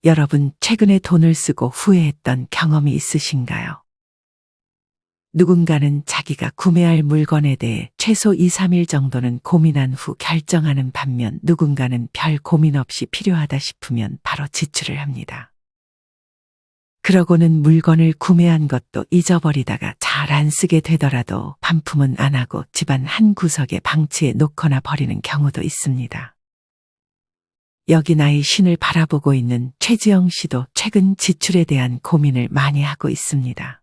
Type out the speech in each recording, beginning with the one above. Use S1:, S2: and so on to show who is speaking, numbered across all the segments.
S1: 여러분, 최근에 돈을 쓰고 후회했던 경험이 있으신가요? 누군가는 자기가 구매할 물건에 대해 최소 2, 3일 정도는 고민한 후 결정하는 반면 누군가는 별 고민 없이 필요하다 싶으면 바로 지출을 합니다. 그러고는 물건을 구매한 것도 잊어버리다가 잘 안 쓰게 되더라도 반품은 안 하고 집안 한 구석에 방치해 놓거나 버리는 경우도 있습니다. 여기 나의 신을 바라보고 있는 최지영 씨도 최근 지출에 대한 고민을 많이 하고 있습니다.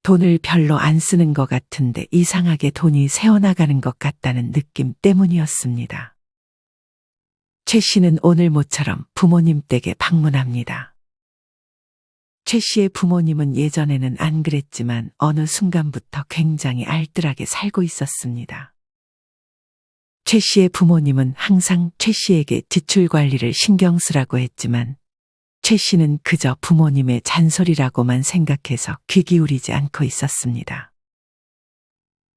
S1: 돈을 별로 안 쓰는 것 같은데 이상하게 돈이 새어나가는 것 같다는 느낌 때문이었습니다. 최 씨는 오늘 모처럼 부모님 댁에 방문합니다. 최 씨의 부모님은 예전에는 안 그랬지만 어느 순간부터 굉장히 알뜰하게 살고 있었습니다. 최 씨의 부모님은 항상 최 씨에게 지출 관리를 신경 쓰라고 했지만 최 씨는 그저 부모님의 잔소리라고만 생각해서 귀 기울이지 않고 있었습니다.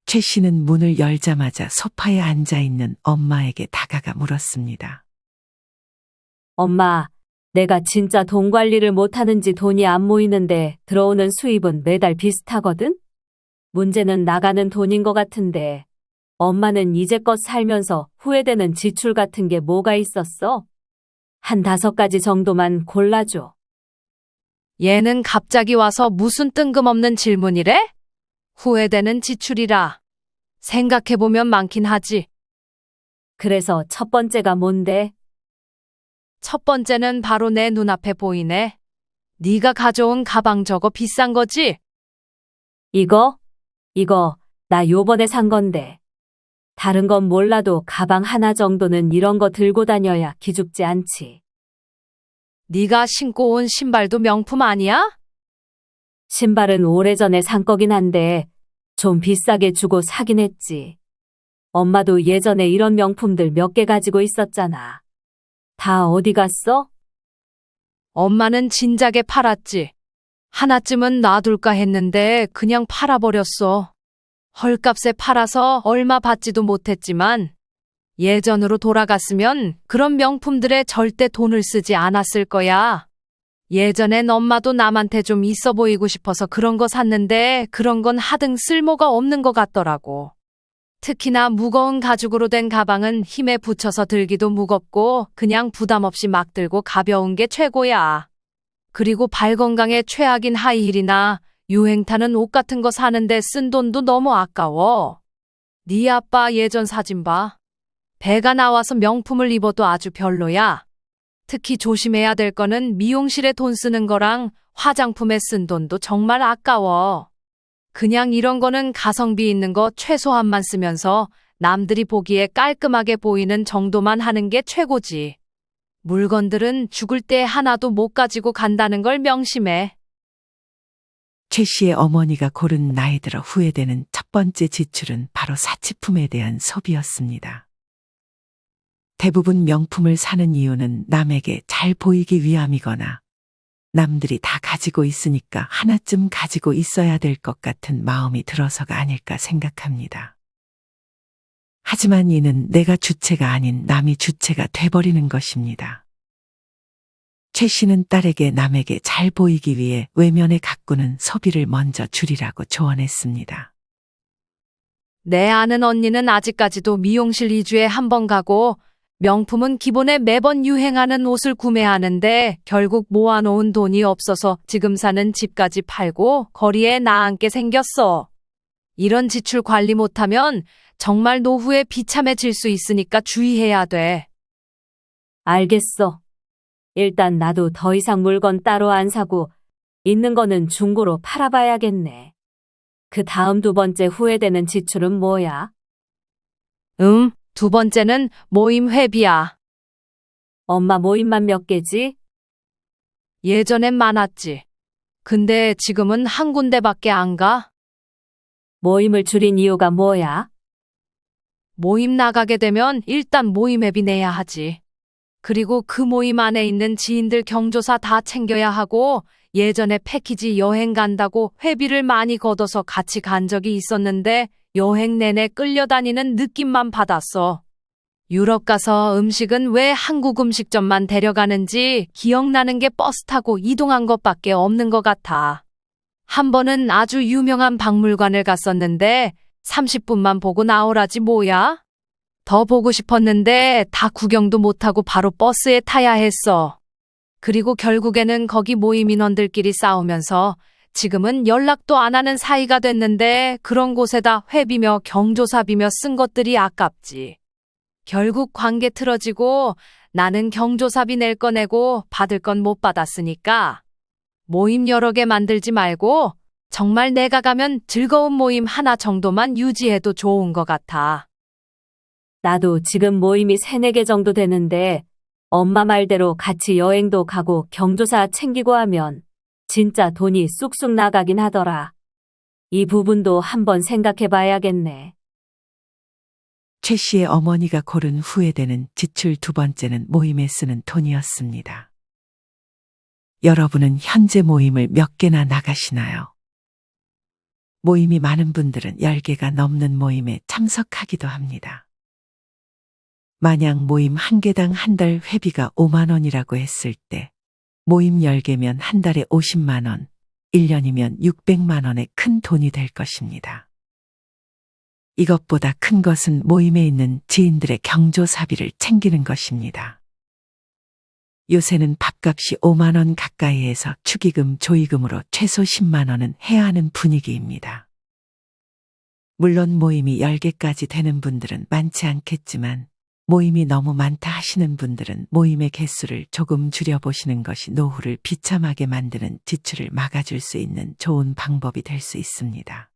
S1: 최 씨는 문을 열자마자 소파에 앉아 있는 엄마에게 다가가 물었습니다.
S2: 엄마, 내가 진짜 돈 관리를 못하는지 돈이 안 모이는데 들어오는 수입은 매달 비슷하거든? 문제는 나가는 돈인 것 같은데 엄마는 이제껏 살면서 후회되는 지출 같은 게 뭐가 있었어? 한 5가지 정도만 골라줘.
S3: 얘는 갑자기 와서 무슨 뜬금없는 질문이래? 후회되는 지출이라. 생각해보면 많긴 하지.
S2: 그래서 첫 번째가 뭔데?
S3: 첫 번째는 바로 내 눈앞에 보이네. 네가 가져온 가방 저거 비싼 거지?
S2: 이거 나 요번에 산 건데. 다른 건 몰라도 가방 하나 정도는 이런 거 들고 다녀야 기죽지 않지.
S3: 네가 신고 온 신발도 명품 아니야?
S2: 신발은 오래전에 산 거긴 한데 좀 비싸게 주고 사긴 했지. 엄마도 예전에 이런 명품들 몇 개 가지고 있었잖아. 다 어디 갔어?
S3: 엄마는 진작에 팔았지. 하나쯤은 놔둘까 했는데 그냥 팔아버렸어. 헐값에 팔아서 얼마 받지도 못했지만 예전으로 돌아갔으면 그런 명품들에 절대 돈을 쓰지 않았을 거야. 예전엔 엄마도 남한테 좀 있어 보이고 싶어서 그런 거 샀는데 그런 건 하등 쓸모가 없는 것 같더라고. 특히나 무거운 가죽으로 된 가방은 힘에 붙여서 들기도 무겁고 그냥 부담 없이 막 들고 가벼운 게 최고야. 그리고 발 건강에 최악인 하이힐이나 유행 타는 옷 같은 거 사는데 쓴 돈도 너무 아까워. 네 아빠 예전 사진 봐. 배가 나와서 명품을 입어도 아주 별로야. 특히 조심해야 될 거는 미용실에 돈 쓰는 거랑 화장품에 쓴 돈도 정말 아까워. 그냥 이런 거는 가성비 있는 거 최소한만 쓰면서 남들이 보기에 깔끔하게 보이는 정도만 하는 게 최고지. 물건들은 죽을 때 하나도 못 가지고 간다는 걸 명심해.
S1: 최 씨의 어머니가 고른 나이 들어 후회되는 첫 번째 지출은 바로 사치품에 대한 소비였습니다. 대부분 명품을 사는 이유는 남에게 잘 보이기 위함이거나 남들이 다 가지고 있으니까 하나쯤 가지고 있어야 될 것 같은 마음이 들어서가 아닐까 생각합니다. 하지만 이는 내가 주체가 아닌 남이 주체가 돼버리는 것입니다. 최 씨는 딸에게 남에게 잘 보이기 위해 외면에 가꾸는 소비를 먼저 줄이라고 조언했습니다.
S3: 내 아는 언니는 아직까지도 미용실 2주에 한 번 가고 명품은 기본에 매번 유행하는 옷을 구매하는데 결국 모아놓은 돈이 없어서 지금 사는 집까지 팔고 거리에 나앉게 생겼어. 이런 지출 관리 못하면 정말 노후에 비참해질 수 있으니까 주의해야 돼.
S2: 알겠어. 일단 나도 더 이상 물건 따로 안 사고 있는 거는 중고로 팔아봐야겠네. 그 다음 2번째 후회되는 지출은 뭐야?
S3: 2번째는 모임 회비야.
S2: 엄마 모임만 몇 개지?
S3: 예전엔 많았지. 근데 지금은 한 군데밖에 안 가.
S2: 모임을 줄인 이유가 뭐야?
S3: 모임 나가게 되면 일단 모임 회비 내야 하지. 그리고 그 모임 안에 있는 지인들 경조사 다 챙겨야 하고 예전에 패키지 여행 간다고 회비를 많이 걷어서 같이 간 적이 있었는데 여행 내내 끌려다니는 느낌만 받았어. 유럽 가서 음식은 왜 한국 음식점만 데려가는지 기억나는 게 버스 타고 이동한 것밖에 없는 것 같아. 한 번은 아주 유명한 박물관을 갔었는데 30분만 보고 나오라지 뭐야? 더 보고 싶었는데 다 구경도 못하고 바로 버스에 타야 했어. 그리고 결국에는 거기 모임 인원들끼리 싸우면서 지금은 연락도 안 하는 사이가 됐는데 그런 곳에다 회비며 경조사비며 쓴 것들이 아깝지. 결국 관계 틀어지고 나는 경조사비 낼 거 내고 받을 건 못 받았으니까 모임 여러 개 만들지 말고 정말 내가 가면 즐거운 모임 하나 정도만 유지해도 좋은 것 같아.
S2: 나도 지금 모임이 3, 4개 정도 되는데 엄마 말대로 같이 여행도 가고 경조사 챙기고 하면 진짜 돈이 쑥쑥 나가긴 하더라. 이 부분도 한번 생각해 봐야겠네.
S1: 최 씨의 어머니가 고른 후회되는 지출 두 번째는 모임에 쓰는 돈이었습니다. 여러분은 현재 모임을 몇 개나 나가시나요? 모임이 많은 분들은 10개가 넘는 모임에 참석하기도 합니다. 만약 모임 한 개당 한 달 회비가 5만 원이라고 했을 때 모임 10개면 한 달에 50만 원, 1년이면 600만 원의 큰 돈이 될 것입니다. 이것보다 큰 것은 모임에 있는 지인들의 경조사비를 챙기는 것입니다. 요새는 밥값이 5만 원 가까이에서 축의금, 조의금으로 최소 10만 원은 해야 하는 분위기입니다. 물론 모임이 10개까지 되는 분들은 많지 않겠지만 모임이 너무 많다 하시는 분들은 모임의 개수를 조금 줄여보시는 것이 노후를 비참하게 만드는 지출을 막아줄 수 있는 좋은 방법이 될 수 있습니다.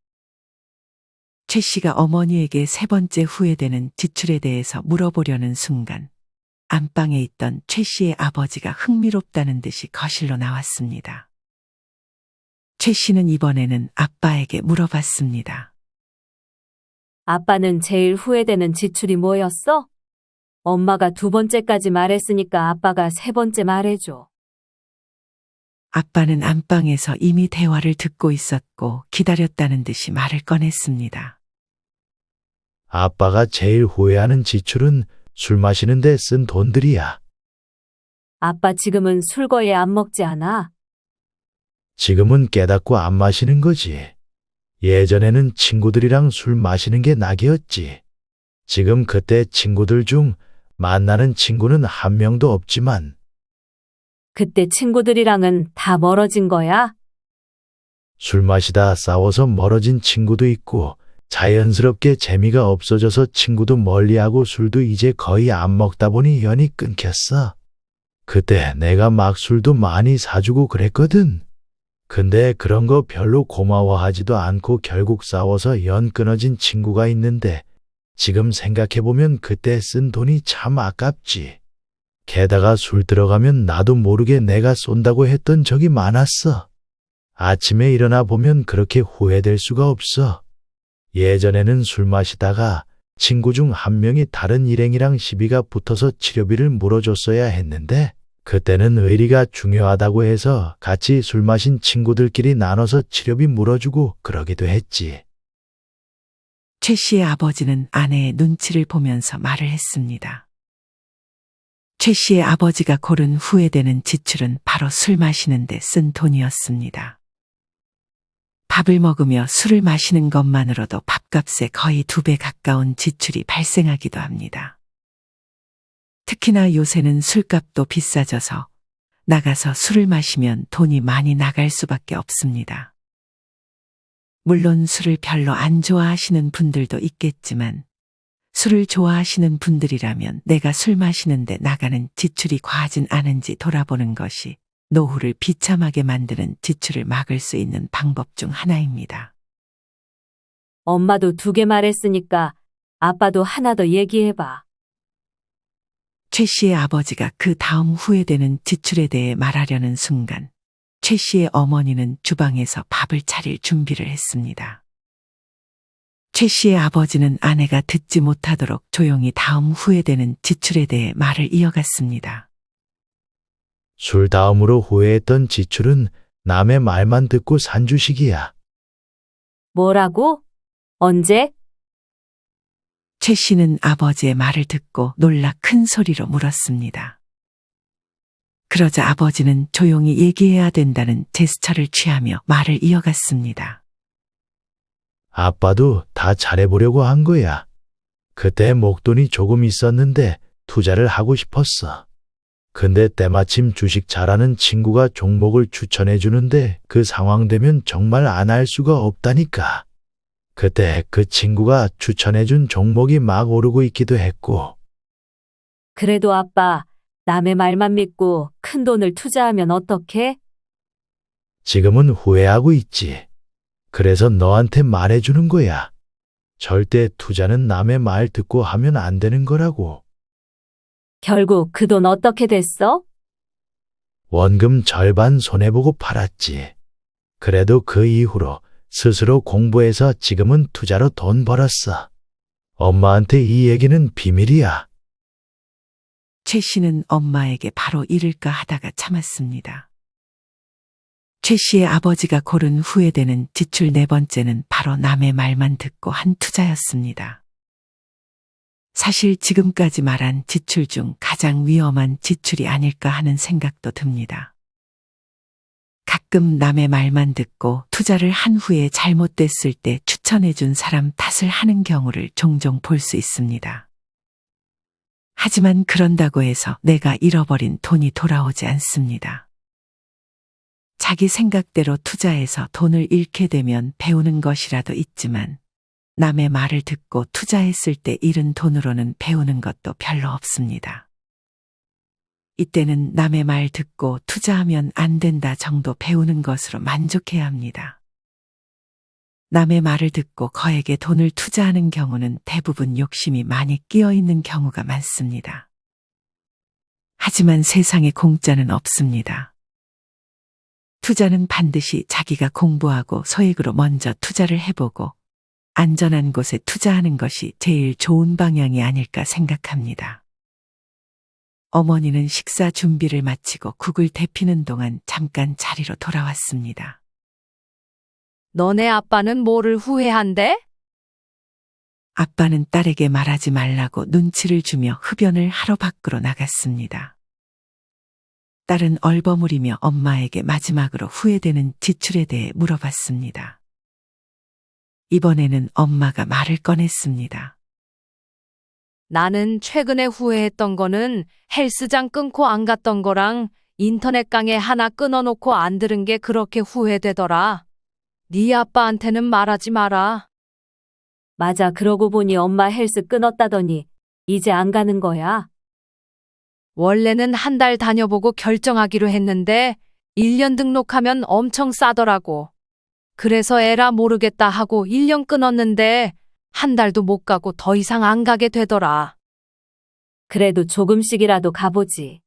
S1: 최 씨가 어머니에게 세 번째 후회되는 지출에 대해서 물어보려는 순간 안방에 있던 최 씨의 아버지가 흥미롭다는 듯이 거실로 나왔습니다. 최 씨는 이번에는 아빠에게 물어봤습니다.
S2: 아빠는 제일 후회되는 지출이 뭐였어? 엄마가 2번째까지 말했으니까 아빠가 3번째 말해줘.
S1: 아빠는 안방에서 이미 대화를 듣고 있었고 기다렸다는 듯이 말을 꺼냈습니다.
S4: 아빠가 제일 후회하는 지출은 술 마시는 데 쓴 돈들이야.
S2: 아빠 지금은 술 거의 안 먹지 않아?
S4: 지금은 깨닫고 안 마시는 거지. 예전에는 친구들이랑 술 마시는 게 낙이었지. 지금 그때 친구들 중 만나는 친구는 한 명도 없지만
S2: 그때 친구들이랑은 다 멀어진 거야?
S4: 술 마시다 싸워서 멀어진 친구도 있고 자연스럽게 재미가 없어져서 친구도 멀리하고 술도 이제 거의 안 먹다 보니 연이 끊겼어. 그때 내가 막 술도 많이 사주고 그랬거든. 근데 그런 거 별로 고마워하지도 않고 결국 싸워서 연 끊어진 친구가 있는데 지금 생각해보면 그때 쓴 돈이 참 아깝지. 게다가 술 들어가면 나도 모르게 내가 쏜다고 했던 적이 많았어. 아침에 일어나 보면 그렇게 후회될 수가 없어. 예전에는 술 마시다가 친구 중 한 명이 다른 일행이랑 시비가 붙어서 치료비를 물어줬어야 했는데 그때는 의리가 중요하다고 해서 같이 술 마신 친구들끼리 나눠서 치료비 물어주고 그러기도 했지.
S1: 최 씨의 아버지는 아내의 눈치를 보면서 말을 했습니다. 최 씨의 아버지가 고른 후회되는 지출은 바로 술 마시는 데 쓴 돈이었습니다. 밥을 먹으며 술을 마시는 것만으로도 밥값의 거의 2배 가까운 지출이 발생하기도 합니다. 특히나 요새는 술값도 비싸져서 나가서 술을 마시면 돈이 많이 나갈 수밖에 없습니다. 물론 술을 별로 안 좋아하시는 분들도 있겠지만 술을 좋아하시는 분들이라면 내가 술 마시는데 나가는 지출이 과하진 않은지 돌아보는 것이 노후를 비참하게 만드는 지출을 막을 수 있는 방법 중 하나입니다.
S2: 엄마도 2개 말했으니까 아빠도 하나 더 얘기해봐.
S1: 최 씨의 아버지가 그 다음 후회되는 지출에 대해 말하려는 순간 최 씨의 어머니는 주방에서 밥을 차릴 준비를 했습니다. 최 씨의 아버지는 아내가 듣지 못하도록 조용히 다음 후회되는 지출에 대해 말을 이어갔습니다.
S4: 술 다음으로 후회했던 지출은 남의 말만 듣고 산 주식이야.
S2: 뭐라고? 언제?
S1: 최 씨는 아버지의 말을 듣고 놀라 큰 소리로 물었습니다. 그러자 아버지는 조용히 얘기해야 된다는 제스처를 취하며 말을 이어갔습니다.
S4: 아빠도 다 잘해보려고 한 거야. 그때 목돈이 조금 있었는데 투자를 하고 싶었어. 근데 때마침 주식 잘하는 친구가 종목을 추천해 주는데 그 상황 되면 정말 안 할 수가 없다니까. 그때 그 친구가 추천해 준 종목이 막 오르고 있기도 했고.
S2: 그래도 아빠, 남의 말만 믿고 큰 돈을 투자하면 어떡해?
S4: 지금은 후회하고 있지. 그래서 너한테 말해주는 거야. 절대 투자는 남의 말 듣고 하면 안 되는 거라고.
S2: 결국 그 돈 어떻게 됐어?
S4: 원금 절반 손해보고 팔았지. 그래도 그 이후로 스스로 공부해서 지금은 투자로 돈 벌었어. 엄마한테 이 얘기는 비밀이야.
S1: 최 씨는 엄마에게 바로 이를까 하다가 참았습니다. 최 씨의 아버지가 고른 후회되는 지출 네 번째는 바로 남의 말만 듣고 한 투자였습니다. 사실 지금까지 말한 지출 중 가장 위험한 지출이 아닐까 하는 생각도 듭니다. 가끔 남의 말만 듣고 투자를 한 후에 잘못됐을 때 추천해준 사람 탓을 하는 경우를 종종 볼 수 있습니다. 하지만 그런다고 해서 내가 잃어버린 돈이 돌아오지 않습니다. 자기 생각대로 투자해서 돈을 잃게 되면 배우는 것이라도 있지만 남의 말을 듣고 투자했을 때 잃은 돈으로는 배우는 것도 별로 없습니다. 이때는 남의 말 듣고 투자하면 안 된다 정도 배우는 것으로 만족해야 합니다. 남의 말을 듣고 거액의 돈을 투자하는 경우는 대부분 욕심이 많이 끼어 있는 경우가 많습니다. 하지만 세상에 공짜는 없습니다. 투자는 반드시 자기가 공부하고 소액으로 먼저 투자를 해보고 안전한 곳에 투자하는 것이 제일 좋은 방향이 아닐까 생각합니다. 어머니는 식사 준비를 마치고 국을 데피는 동안 잠깐 자리로 돌아왔습니다.
S3: 너네 아빠는 뭐를 후회한대?
S1: 아빠는 딸에게 말하지 말라고 눈치를 주며 흡연을 하러 밖으로 나갔습니다. 딸은 얼버무리며 엄마에게 마지막으로 후회되는 지출에 대해 물어봤습니다. 이번에는 엄마가 말을 꺼냈습니다.
S3: 나는 최근에 후회했던 거는 헬스장 끊고 안 갔던 거랑 인터넷 강의 하나 끊어놓고 안 들은 게 그렇게 후회되더라. 네 아빠한테는 말하지 마라.
S2: 맞아, 그러고 보니 엄마 헬스 끊었다더니 이제 안 가는 거야.
S3: 원래는 한 달 다녀보고 결정하기로 했는데 1년 등록하면 엄청 싸더라고. 그래서 에라 모르겠다 하고 1년 끊었는데 한 달도 못 가고 더 이상 안 가게 되더라.
S2: 그래도 조금씩이라도 가보지.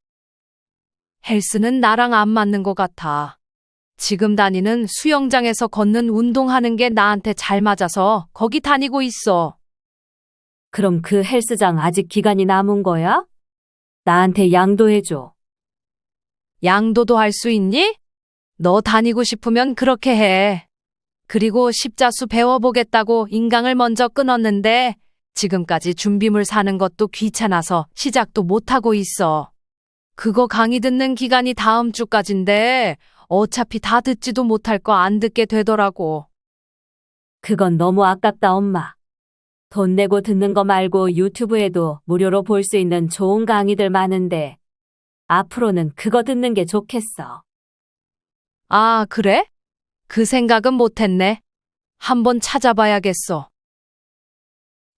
S3: 헬스는 나랑 안 맞는 것 같아. 지금 다니는 수영장에서 걷는 운동하는 게 나한테 잘 맞아서 거기 다니고 있어.
S2: 그럼 그 헬스장 아직 기간이 남은 거야? 나한테 양도해줘.
S3: 양도도 할 수 있니? 너 다니고 싶으면 그렇게 해. 그리고 십자수 배워보겠다고 인강을 먼저 끊었는데 지금까지 준비물 사는 것도 귀찮아서 시작도 못하고 있어. 그거 강의 듣는 기간이 다음 주까지인데 어차피 다 듣지도 못할 거 안 듣게 되더라고.
S2: 그건 너무 아깝다, 엄마. 돈 내고 듣는 거 말고 유튜브에도 무료로 볼 수 있는 좋은 강의들 많은데 앞으로는 그거 듣는 게 좋겠어.
S3: 아, 그래? 그 생각은 못했네. 한번 찾아봐야겠어.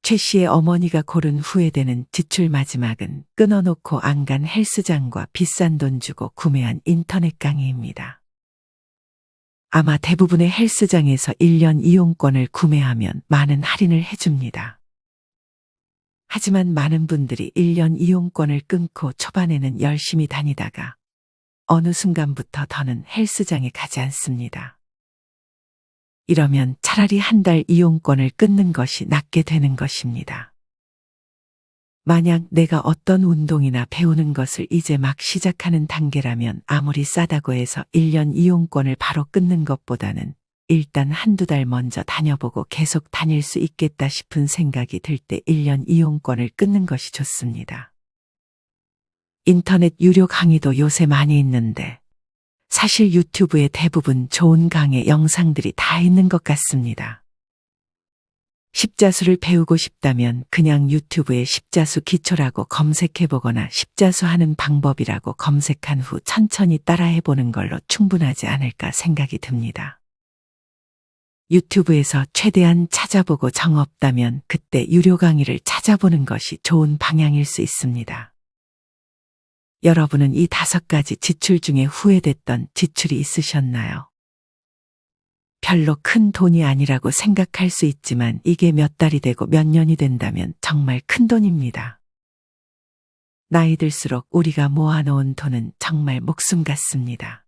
S1: 최 씨의 어머니가 고른 후회되는 지출 마지막은 끊어놓고 안 간 헬스장과 비싼 돈 주고 구매한 인터넷 강의입니다. 아마 대부분의 헬스장에서 1년 이용권을 구매하면 많은 할인을 해줍니다. 하지만 많은 분들이 1년 이용권을 끊고 초반에는 열심히 다니다가 어느 순간부터 더는 헬스장에 가지 않습니다. 이러면 차라리 한 달 이용권을 끊는 것이 낫게 되는 것입니다. 만약 내가 어떤 운동이나 배우는 것을 이제 막 시작하는 단계라면 아무리 싸다고 해서 1년 이용권을 바로 끊는 것보다는 일단 한두 달 먼저 다녀보고 계속 다닐 수 있겠다 싶은 생각이 들 때 1년 이용권을 끊는 것이 좋습니다. 인터넷 유료 강의도 요새 많이 있는데 사실 유튜브에 대부분 좋은 강의 영상들이 다 있는 것 같습니다. 십자수를 배우고 싶다면 그냥 유튜브에 십자수 기초라고 검색해보거나 십자수 하는 방법이라고 검색한 후 천천히 따라해보는 걸로 충분하지 않을까 생각이 듭니다. 유튜브에서 최대한 찾아보고 정 없다면 그때 유료 강의를 찾아보는 것이 좋은 방향일 수 있습니다. 여러분은 이 5가지 지출 중에 후회됐던 지출이 있으셨나요? 별로 큰 돈이 아니라고 생각할 수 있지만 이게 몇 달이 되고 몇 년이 된다면 정말 큰 돈입니다. 나이 들수록 우리가 모아놓은 돈은 정말 목숨 같습니다.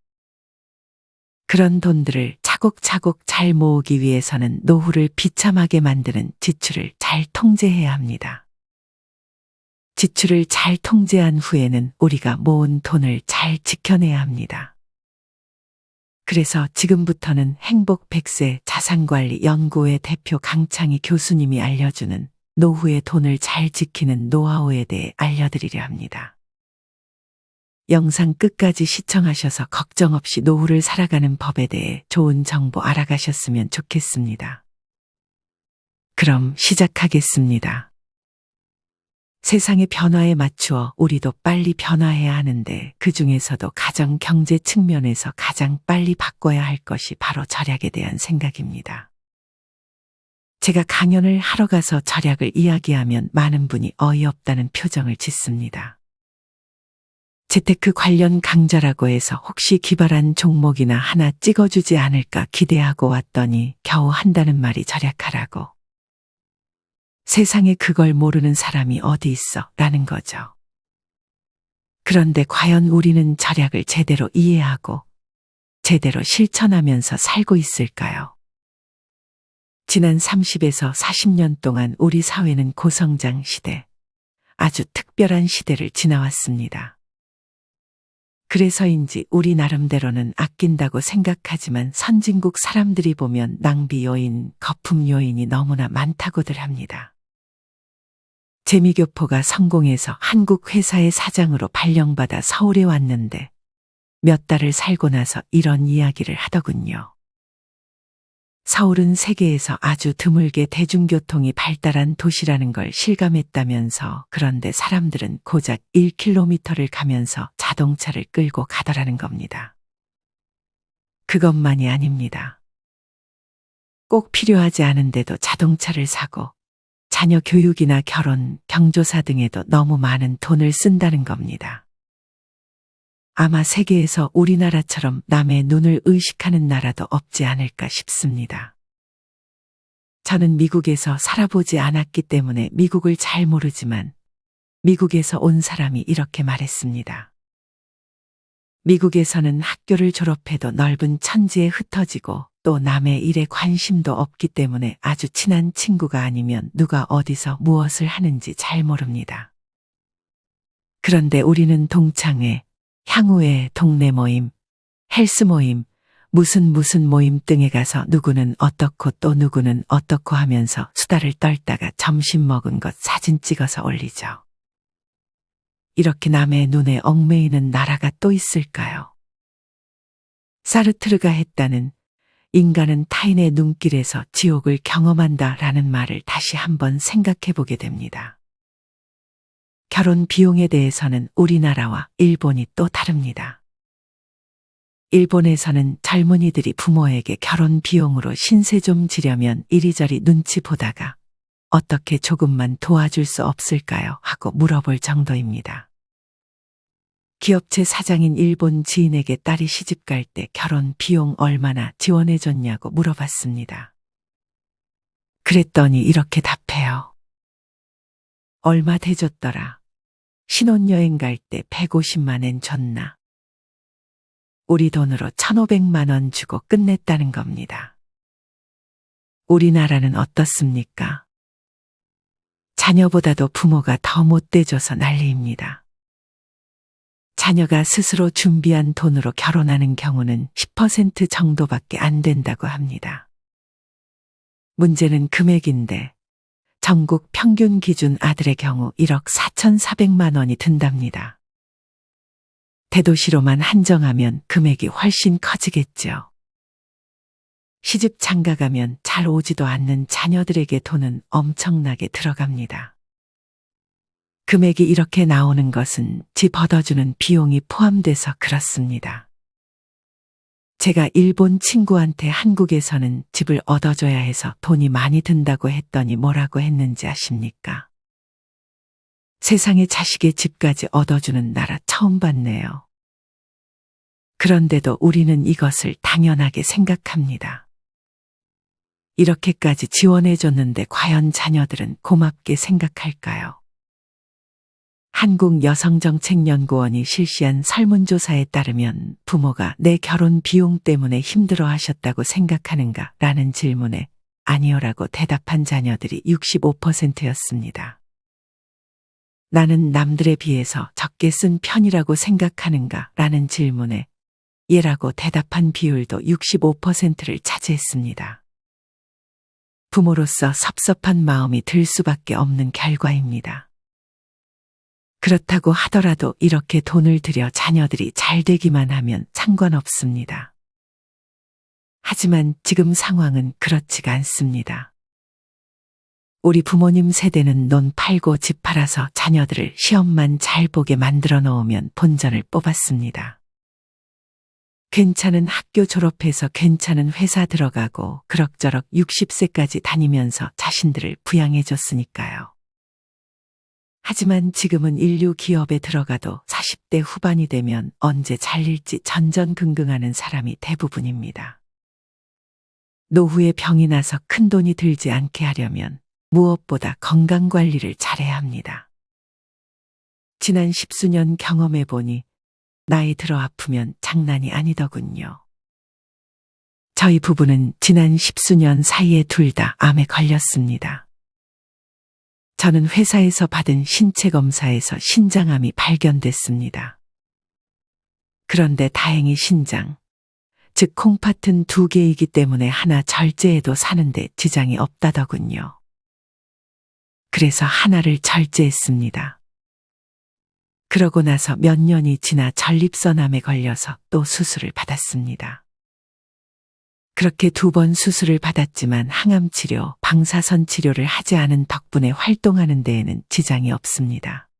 S1: 그런 돈들을 차곡차곡 잘 모으기 위해서는 노후를 비참하게 만드는 지출을 잘 통제해야 합니다. 지출을 잘 통제한 후에는 우리가 모은 돈을 잘 지켜내야 합니다. 그래서 지금부터는 행복 100세 자산관리 연구회 대표 강창희 교수님이 알려주는 노후의 돈을 잘 지키는 노하우에 대해 알려드리려 합니다. 영상 끝까지 시청하셔서 걱정 없이 노후를 살아가는 법에 대해 좋은 정보 알아가셨으면 좋겠습니다. 그럼 시작하겠습니다. 세상의 변화에 맞추어 우리도 빨리 변화해야 하는데 그 중에서도 가정 경제 측면에서 가장 빨리 바꿔야 할 것이 바로 절약에 대한 생각입니다. 제가 강연을 하러 가서 절약을 이야기하면 많은 분이 어이없다는 표정을 짓습니다. 재테크 관련 강좌라고 해서 혹시 기발한 종목이나 하나 찍어주지 않을까 기대하고 왔더니 겨우 한다는 말이 절약하라고. 세상에 그걸 모르는 사람이 어디 있어? 라는 거죠. 그런데 과연 우리는 절약을 제대로 이해하고 제대로 실천하면서 살고 있을까요? 지난 30에서 40년 동안 우리 사회는 고성장 시대, 아주 특별한 시대를 지나왔습니다. 그래서인지 우리 나름대로는 아낀다고 생각하지만 선진국 사람들이 보면 낭비 요인, 거품 요인이 너무나 많다고들 합니다. 재미교포가 성공해서 한국 회사의 사장으로 발령받아 서울에 왔는데 몇 달을 살고 나서 이런 이야기를 하더군요. 서울은 세계에서 아주 드물게 대중교통이 발달한 도시라는 걸 실감했다면서 그런데 사람들은 고작 1km를 가면서 자동차를 끌고 가더라는 겁니다. 그것만이 아닙니다. 꼭 필요하지 않은데도 자동차를 사고 자녀 교육이나 결혼, 경조사 등에도 너무 많은 돈을 쓴다는 겁니다. 아마 세계에서 우리나라처럼 남의 눈을 의식하는 나라도 없지 않을까 싶습니다. 저는 미국에서 살아보지 않았기 때문에 미국을 잘 모르지만 미국에서 온 사람이 이렇게 말했습니다. 미국에서는 학교를 졸업해도 넓은 천지에 흩어지고 또 남의 일에 관심도 없기 때문에 아주 친한 친구가 아니면 누가 어디서 무엇을 하는지 잘 모릅니다. 그런데 우리는 동창회, 향후회, 동네 모임, 헬스 모임, 무슨 모임 등에 가서 누구는 어떻고 또 누구는 어떻고 하면서 수다를 떨다가 점심 먹은 것 사진 찍어서 올리죠. 이렇게 남의 눈에 얽매이는 나라가 또 있을까요? 사르트르가 했다는 인간은 타인의 눈길에서 지옥을 경험한다라는 말을 다시 한번 생각해 보게 됩니다. 결혼 비용에 대해서는 우리나라와 일본이 또 다릅니다. 일본에서는 젊은이들이 부모에게 결혼 비용으로 신세 좀 지려면 이리저리 눈치 보다가 어떻게 조금만 도와줄 수 없을까요? 하고 물어볼 정도입니다. 기업체 사장인 일본 지인에게 딸이 시집갈 때 결혼 비용 얼마나 지원해줬냐고 물어봤습니다. 그랬더니 이렇게 답해요. 얼마 대줬더라. 신혼여행 갈 때 150만 엔 줬나. 우리 돈으로 1,500만 원 주고 끝냈다는 겁니다. 우리나라는 어떻습니까? 자녀보다도 부모가 더 못 대줘서 난리입니다. 자녀가 스스로 준비한 돈으로 결혼하는 경우는 10% 정도밖에 안 된다고 합니다. 문제는 금액인데 전국 평균 기준 아들의 경우 1억 4,400만 원이 든답니다. 대도시로만 한정하면 금액이 훨씬 커지겠죠. 시집 장가가면 잘 오지도 않는 자녀들에게 돈은 엄청나게 들어갑니다. 금액이 이렇게 나오는 것은 집 얻어주는 비용이 포함돼서 그렇습니다. 제가 일본 친구한테 한국에서는 집을 얻어줘야 해서 돈이 많이 든다고 했더니 뭐라고 했는지 아십니까? 세상에 자식의 집까지 얻어주는 나라 처음 봤네요. 그런데도 우리는 이것을 당연하게 생각합니다. 이렇게까지 지원해줬는데 과연 자녀들은 고맙게 생각할까요? 한국여성정책연구원이 실시한 설문조사에 따르면 부모가 내 결혼 비용 때문에 힘들어 하셨다고 생각하는가? 라는 질문에 아니요라고 대답한 자녀들이 65%였습니다. 나는 남들에 비해서 적게 쓴 편이라고 생각하는가? 라는 질문에 예라고 대답한 비율도 65%를 차지했습니다. 부모로서 섭섭한 마음이 들 수밖에 없는 결과입니다. 그렇다고 하더라도 이렇게 돈을 들여 자녀들이 잘 되기만 하면 상관없습니다. 하지만 지금 상황은 그렇지가 않습니다. 우리 부모님 세대는 논 팔고 집 팔아서 자녀들을 시험만 잘 보게 만들어 놓으면 본전을 뽑았습니다. 괜찮은 학교 졸업해서 괜찮은 회사 들어가고 그럭저럭 60세까지 다니면서 자신들을 부양해 줬으니까요. 하지만 지금은 인류 기업에 들어가도 40대 후반이 되면 언제 잘릴지 전전긍긍하는 사람이 대부분입니다. 노후에 병이 나서 큰 돈이 들지 않게 하려면 무엇보다 건강관리를 잘해야 합니다. 지난 10수년 경험해 보니 나이 들어 아프면 장난이 아니더군요. 저희 부부는 지난 10수년 사이에 둘 다 암에 걸렸습니다. 저는 회사에서 받은 신체 검사에서 신장암이 발견됐습니다. 그런데 다행히 신장, 즉 콩팥은 2개이기 때문에 하나 절제해도 사는데 지장이 없다더군요. 그래서 하나를 절제했습니다. 그러고 나서 몇 년이 지나 전립선암에 걸려서 또 수술을 받았습니다. 그렇게 2번 수술을 받았지만 항암 치료, 방사선 치료를 하지 않은 덕분에 활동하는 데에는 지장이 없습니다.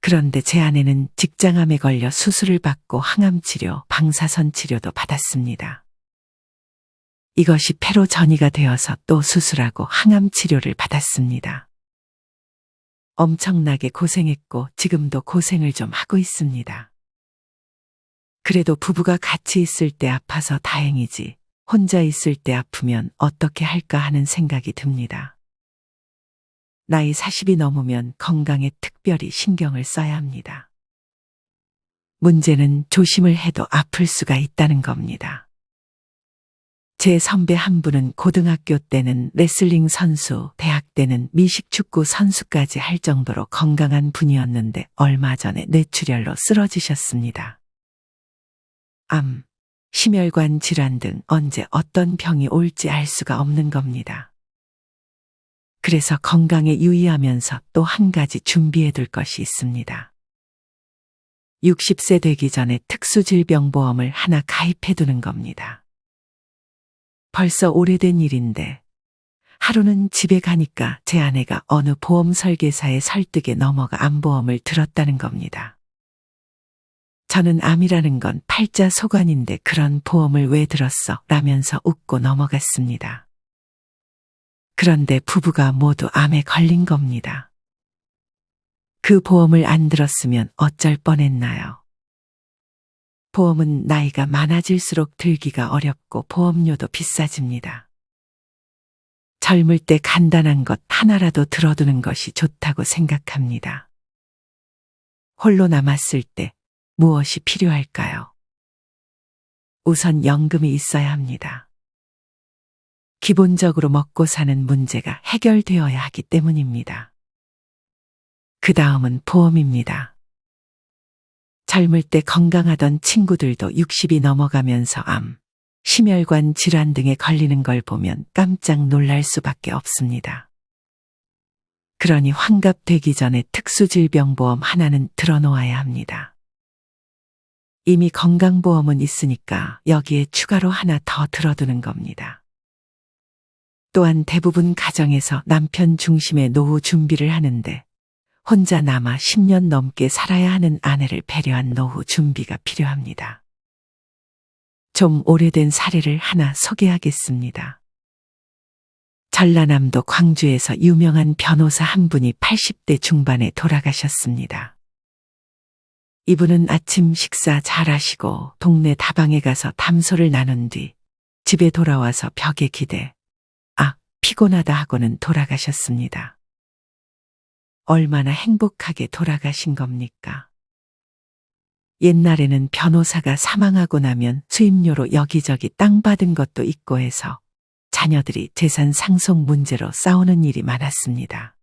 S1: 그런데 제 아내는 직장암에 걸려 수술을 받고 항암 치료, 방사선 치료도 받았습니다. 이것이 폐로 전이가 되어서 또 수술하고 항암 치료를 받았습니다. 엄청나게 고생했고 지금도 고생을 좀 하고 있습니다. 그래도 부부가 같이 있을 때 아파서 다행이지 혼자 있을 때 아프면 어떻게 할까 하는 생각이 듭니다. 나이 40이 넘으면 건강에 특별히 신경을 써야 합니다. 문제는 조심을 해도 아플 수가 있다는 겁니다. 제 선배 한 분은 고등학교 때는 레슬링 선수, 대학 때는 미식축구 선수까지 할 정도로 건강한 분이었는데 얼마 전에 뇌출혈로 쓰러지셨습니다. 암, 심혈관 질환 등 언제 어떤 병이 올지 알 수가 없는 겁니다. 그래서 건강에 유의하면서 또 한 가지 준비해 둘 것이 있습니다. 60세 되기 전에 특수질병보험을 하나 가입해 두는 겁니다. 벌써 오래된 일인데 하루는 집에 가니까 제 아내가 어느 보험 설계사의 설득에 넘어가 암보험을 들었다는 겁니다. 저는 암이라는 건 팔자소관인데 그런 보험을 왜 들었어? 라면서 웃고 넘어갔습니다. 그런데 부부가 모두 암에 걸린 겁니다. 그 보험을 안 들었으면 어쩔 뻔했나요? 보험은 나이가 많아질수록 들기가 어렵고 보험료도 비싸집니다. 젊을 때 간단한 것 하나라도 들어두는 것이 좋다고 생각합니다. 홀로 남았을 때 무엇이 필요할까요? 우선 연금이 있어야 합니다. 기본적으로 먹고 사는 문제가 해결되어야 하기 때문입니다. 그 다음은 보험입니다. 젊을 때 건강하던 친구들도 60이 넘어가면서 암, 심혈관 질환 등에 걸리는 걸 보면 깜짝 놀랄 수밖에 없습니다. 그러니 환갑되기 전에 특수질병보험 하나는 들어놓아야 합니다. 이미 건강보험은 있으니까 여기에 추가로 하나 더 들어두는 겁니다. 또한 대부분 가정에서 남편 중심의 노후 준비를 하는데 혼자 남아 10년 넘게 살아야 하는 아내를 배려한 노후 준비가 필요합니다. 좀 오래된 사례를 하나 소개하겠습니다. 전라남도 광주에서 유명한 변호사 한 분이 80대 중반에 돌아가셨습니다. 이분은 아침 식사 잘 하시고 동네 다방에 가서 담소를 나눈 뒤 집에 돌아와서 벽에 기대 피곤하다 하고는 돌아가셨습니다. 얼마나 행복하게 돌아가신 겁니까? 옛날에는 변호사가 사망하고 나면 수임료로 여기저기 땅 받은 것도 있고 해서 자녀들이 재산 상속 문제로 싸우는 일이 많았습니다.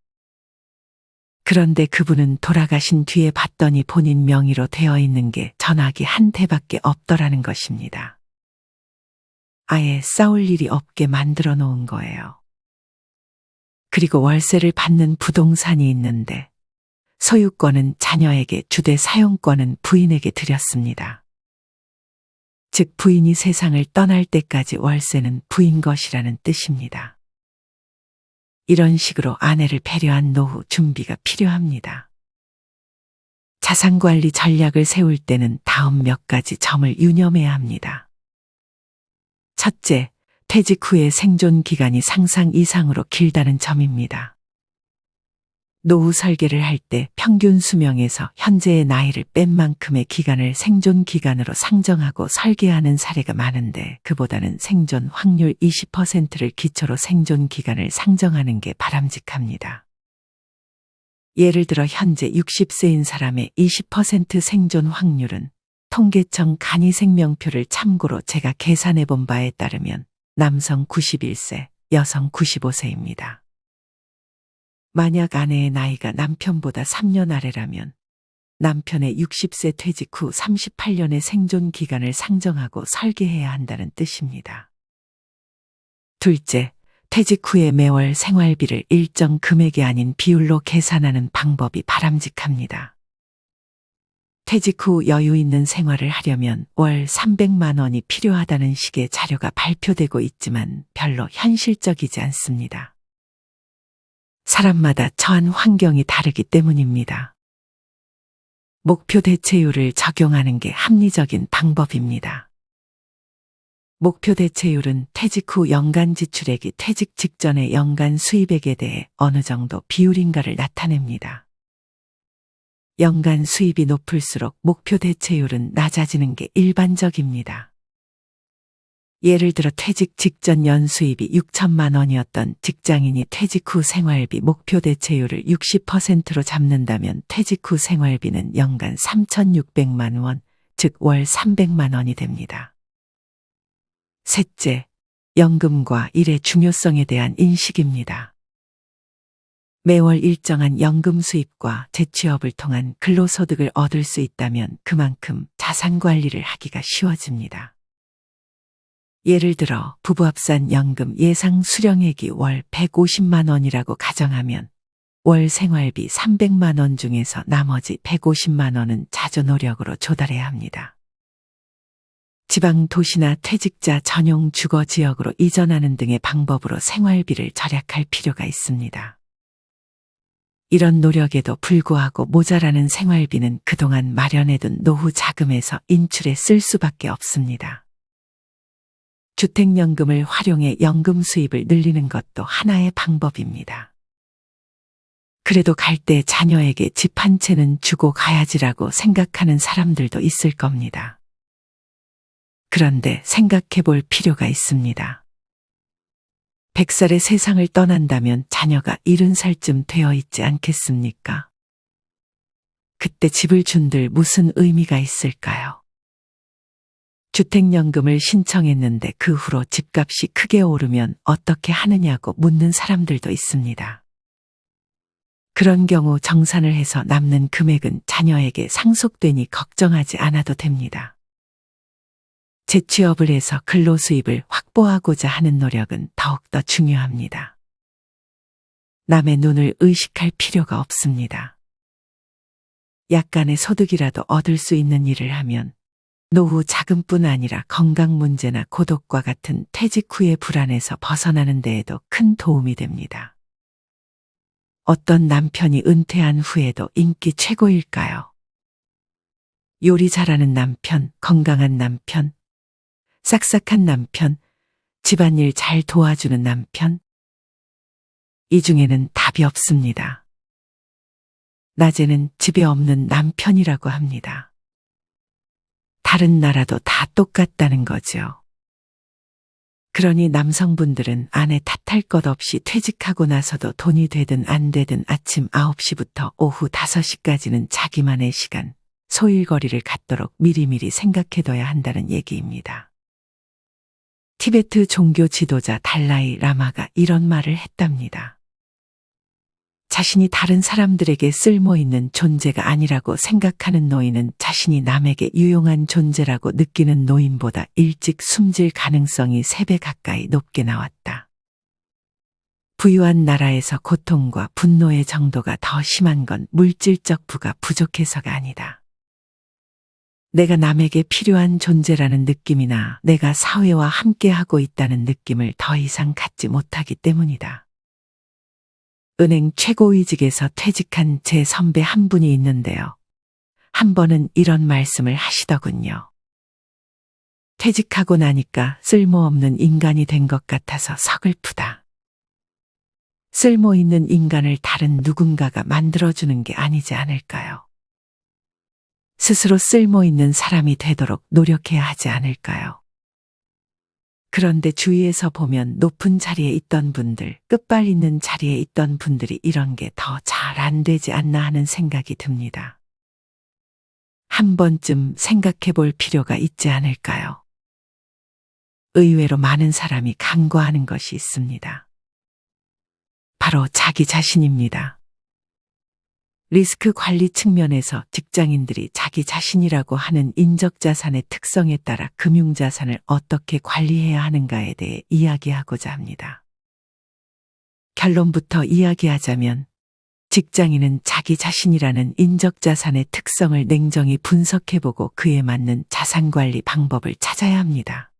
S1: 그런데 그분은 돌아가신 뒤에 봤더니 본인 명의로 되어 있는 게 전화기 한 대밖에 없더라는 것입니다. 아예 싸울 일이 없게 만들어 놓은 거예요. 그리고 월세를 받는 부동산이 있는데 소유권은 자녀에게 주되 사용권은 부인에게 드렸습니다. 즉 부인이 세상을 떠날 때까지 월세는 부인 것이라는 뜻입니다. 이런 식으로 아내를 배려한 노후 준비가 필요합니다. 자산관리 전략을 세울 때는 다음 몇 가지 점을 유념해야 합니다. 첫째, 퇴직 후의 생존 기간이 상상 이상으로 길다는 점입니다. 노후 설계를 할 때 평균 수명에서 현재의 나이를 뺀 만큼의 기간을 생존 기간으로 상정하고 설계하는 사례가 많은데 그보다는 생존 확률 20%를 기초로 생존 기간을 상정하는 게 바람직합니다. 예를 들어 현재 60세인 사람의 20% 생존 확률은 통계청 간이생명표를 참고로 제가 계산해 본 바에 따르면 남성 91세, 여성 95세입니다. 만약 아내의 나이가 남편보다 3년 아래라면 남편의 60세 퇴직 후 38년의 생존 기간을 상정하고 설계해야 한다는 뜻입니다. 둘째, 퇴직 후에 매월 생활비를 일정 금액이 아닌 비율로 계산하는 방법이 바람직합니다. 퇴직 후 여유 있는 생활을 하려면 월 300만 원이 필요하다는 식의 자료가 발표되고 있지만 별로 현실적이지 않습니다. 사람마다 처한 환경이 다르기 때문입니다. 목표 대체율을 적용하는 게 합리적인 방법입니다. 목표 대체율은 퇴직 후 연간 지출액이 퇴직 직전의 연간 수입액에 대해 어느 정도 비율인가를 나타냅니다. 연간 수입이 높을수록 목표 대체율은 낮아지는 게 일반적입니다. 예를 들어 퇴직 직전 연수입이 6천만 원이었던 직장인이 퇴직 후 생활비 목표 대체율을 60%로 잡는다면 퇴직 후 생활비는 연간 3,600만 원, 즉 월 300만 원이 됩니다. 셋째, 연금과 일의 중요성에 대한 인식입니다. 매월 일정한 연금 수입과 재취업을 통한 근로소득을 얻을 수 있다면 그만큼 자산 관리를 하기가 쉬워집니다. 예를 들어 부부 합산 연금 예상 수령액이 월 150만 원이라고 가정하면 월 생활비 300만 원 중에서 나머지 150만 원은 자조 노력으로 조달해야 합니다. 지방 도시나 퇴직자 전용 주거 지역으로 이전하는 등의 방법으로 생활비를 절약할 필요가 있습니다. 이런 노력에도 불구하고 모자라는 생활비는 그동안 마련해둔 노후 자금에서 인출해 쓸 수밖에 없습니다. 주택연금을 활용해 연금 수입을 늘리는 것도 하나의 방법입니다. 그래도 갈 때 자녀에게 집 한 채는 주고 가야지라고 생각하는 사람들도 있을 겁니다. 그런데 생각해 볼 필요가 있습니다. 100살에 세상을 떠난다면 자녀가 70살쯤 되어 있지 않겠습니까? 그때 집을 준들 무슨 의미가 있을까요? 주택연금을 신청했는데 그 후로 집값이 크게 오르면 어떻게 하느냐고 묻는 사람들도 있습니다. 그런 경우 정산을 해서 남는 금액은 자녀에게 상속되니 걱정하지 않아도 됩니다. 재취업을 해서 근로수입을 확보하고자 하는 노력은 더욱더 중요합니다. 남의 눈을 의식할 필요가 없습니다. 약간의 소득이라도 얻을 수 있는 일을 하면 노후 자금뿐 아니라 건강 문제나 고독과 같은 퇴직 후의 불안에서 벗어나는 데에도 큰 도움이 됩니다. 어떤 남편이 은퇴한 후에도 인기 최고일까요? 요리 잘하는 남편, 건강한 남편, 싹싹한 남편, 집안일 잘 도와주는 남편. 이 중에는 답이 없습니다. 낮에는 집에 없는 남편이라고 합니다. 다른 나라도 다 똑같다는 거죠. 그러니 남성분들은 아내 탓할 것 없이 퇴직하고 나서도 돈이 되든 안 되든 아침 9시부터 오후 5시까지는 자기만의 시간, 소일거리를 갖도록 미리미리 생각해둬야 한다는 얘기입니다. 티베트 종교 지도자 달라이 라마가 이런 말을 했답니다. 자신이 다른 사람들에게 쓸모있는 존재가 아니라고 생각하는 노인은 자신이 남에게 유용한 존재라고 느끼는 노인보다 일찍 숨질 가능성이 3배 가까이 높게 나왔다. 부유한 나라에서 고통과 분노의 정도가 더 심한 건 물질적 부가 부족해서가 아니다. 내가 남에게 필요한 존재라는 느낌이나 내가 사회와 함께하고 있다는 느낌을 더 이상 갖지 못하기 때문이다. 은행 최고위직에서 퇴직한 제 선배 한 분이 있는데요. 한 번은 이런 말씀을 하시더군요. 퇴직하고 나니까 쓸모없는 인간이 된 것 같아서 서글프다. 쓸모있는 인간을 다른 누군가가 만들어주는 게 아니지 않을까요? 스스로 쓸모있는 사람이 되도록 노력해야 하지 않을까요? 그런데 주위에서 보면 높은 자리에 있던 분들, 끝발 있는 자리에 있던 분들이 이런 게 더 잘 안 되지 않나 하는 생각이 듭니다. 한 번쯤 생각해 볼 필요가 있지 않을까요? 의외로 많은 사람이 간과하는 것이 있습니다. 바로 자기 자신입니다. 리스크 관리 측면에서 직장인들이 자기 자신이라고 하는 인적자산의 특성에 따라 금융자산을 어떻게 관리해야 하는가에 대해 이야기하고자 합니다. 결론부터 이야기하자면 직장인은 자기 자신이라는 인적자산의 특성을 냉정히 분석해보고 그에 맞는 자산관리 방법을 찾아야 합니다.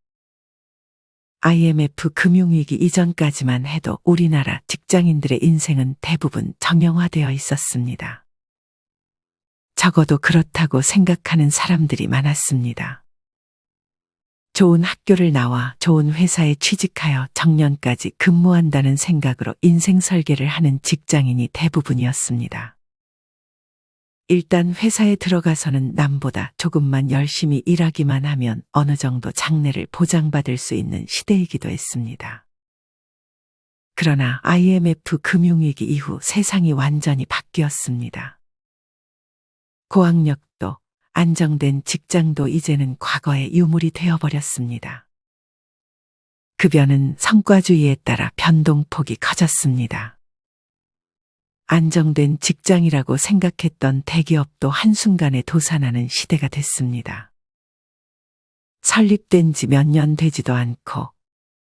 S1: IMF 금융위기 이전까지만 해도 우리나라 직장인들의 인생은 대부분 정형화되어 있었습니다. 적어도 그렇다고 생각하는 사람들이 많았습니다. 좋은 학교를 나와 좋은 회사에 취직하여 정년까지 근무한다는 생각으로 인생 설계를 하는 직장인이 대부분이었습니다. 일단 회사에 들어가서는 남보다 조금만 열심히 일하기만 하면 어느 정도 장래를 보장받을 수 있는 시대이기도 했습니다. 그러나 IMF 금융위기 이후 세상이 완전히 바뀌었습니다. 고학력도 안정된 직장도 이제는 과거의 유물이 되어버렸습니다. 급여는 성과주의에 따라 변동폭이 커졌습니다. 안정된 직장이라고 생각했던 대기업도 한순간에 도산하는 시대가 됐습니다. 설립된 지 몇 년 되지도 않고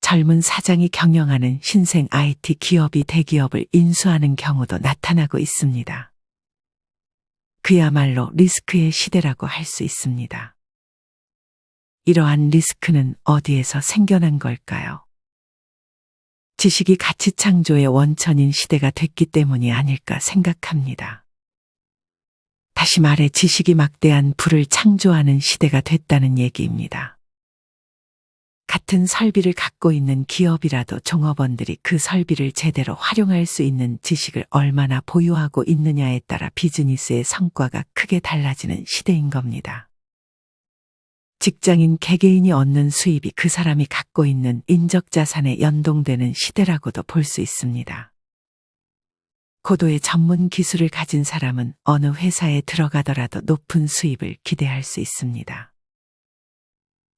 S1: 젊은 사장이 경영하는 신생 IT 기업이 대기업을 인수하는 경우도 나타나고 있습니다. 그야말로 리스크의 시대라고 할 수 있습니다. 이러한 리스크는 어디에서 생겨난 걸까요? 지식이 가치 창조의 원천인 시대가 됐기 때문이 아닐까 생각합니다. 다시 말해 지식이 막대한 부를 창조하는 시대가 됐다는 얘기입니다. 같은 설비를 갖고 있는 기업이라도 종업원들이 그 설비를 제대로 활용할 수 있는 지식을 얼마나 보유하고 있느냐에 따라 비즈니스의 성과가 크게 달라지는 시대인 겁니다. 직장인 개개인이 얻는 수입이 그 사람이 갖고 있는 인적자산에 연동되는 시대라고도 볼 수 있습니다. 고도의 전문 기술을 가진 사람은 어느 회사에 들어가더라도 높은 수입을 기대할 수 있습니다.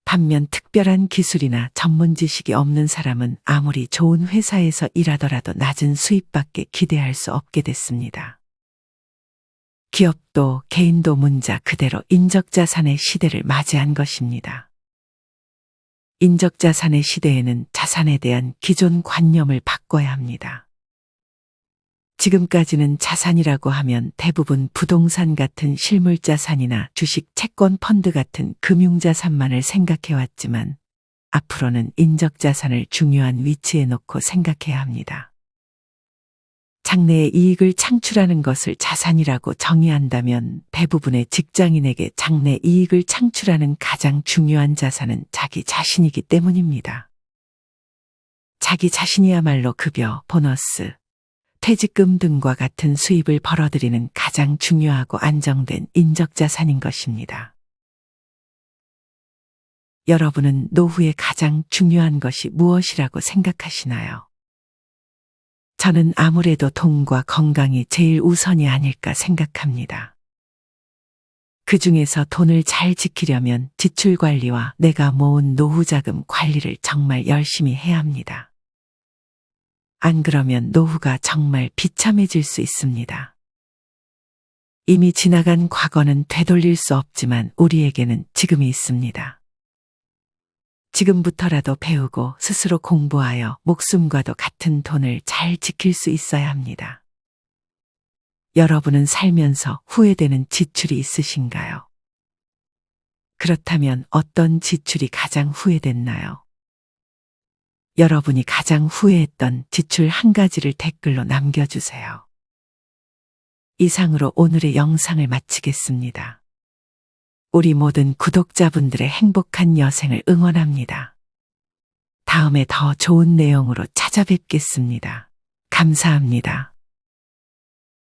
S1: 반면 특별한 기술이나 전문 지식이 없는 사람은 아무리 좋은 회사에서 일하더라도 낮은 수입밖에 기대할 수 없게 됐습니다. 기업도 개인도 문자 그대로 인적자산의 시대를 맞이한 것입니다. 인적자산의 시대에는 자산에 대한 기존 관념을 바꿔야 합니다. 지금까지는 자산이라고 하면 대부분 부동산 같은 실물자산이나 주식, 채권, 펀드 같은 금융자산만을 생각해왔지만 앞으로는 인적자산을 중요한 위치에 놓고 생각해야 합니다. 장래의 이익을 창출하는 것을 자산이라고 정의한다면 대부분의 직장인에게 장래 이익을 창출하는 가장 중요한 자산은 자기 자신이기 때문입니다. 자기 자신이야말로 급여, 보너스, 퇴직금 등과 같은 수입을 벌어들이는 가장 중요하고 안정된 인적자산인 것입니다. 여러분은 노후에 가장 중요한 것이 무엇이라고 생각하시나요? 저는 아무래도 돈과 건강이 제일 우선이 아닐까 생각합니다. 그 중에서 돈을 잘 지키려면 지출 관리와 내가 모은 노후 자금 관리를 정말 열심히 해야 합니다. 안 그러면 노후가 정말 비참해질 수 있습니다. 이미 지나간 과거는 되돌릴 수 없지만 우리에게는 지금이 있습니다. 지금부터라도 배우고 스스로 공부하여 목숨과도 같은 돈을 잘 지킬 수 있어야 합니다. 여러분은 살면서 후회되는 지출이 있으신가요? 그렇다면 어떤 지출이 가장 후회됐나요? 여러분이 가장 후회했던 지출 한 가지를 댓글로 남겨주세요. 이상으로 오늘의 영상을 마치겠습니다. 우리 모든 구독자분들의 행복한 여생을 응원합니다. 다음에 더 좋은 내용으로 찾아뵙겠습니다. 감사합니다.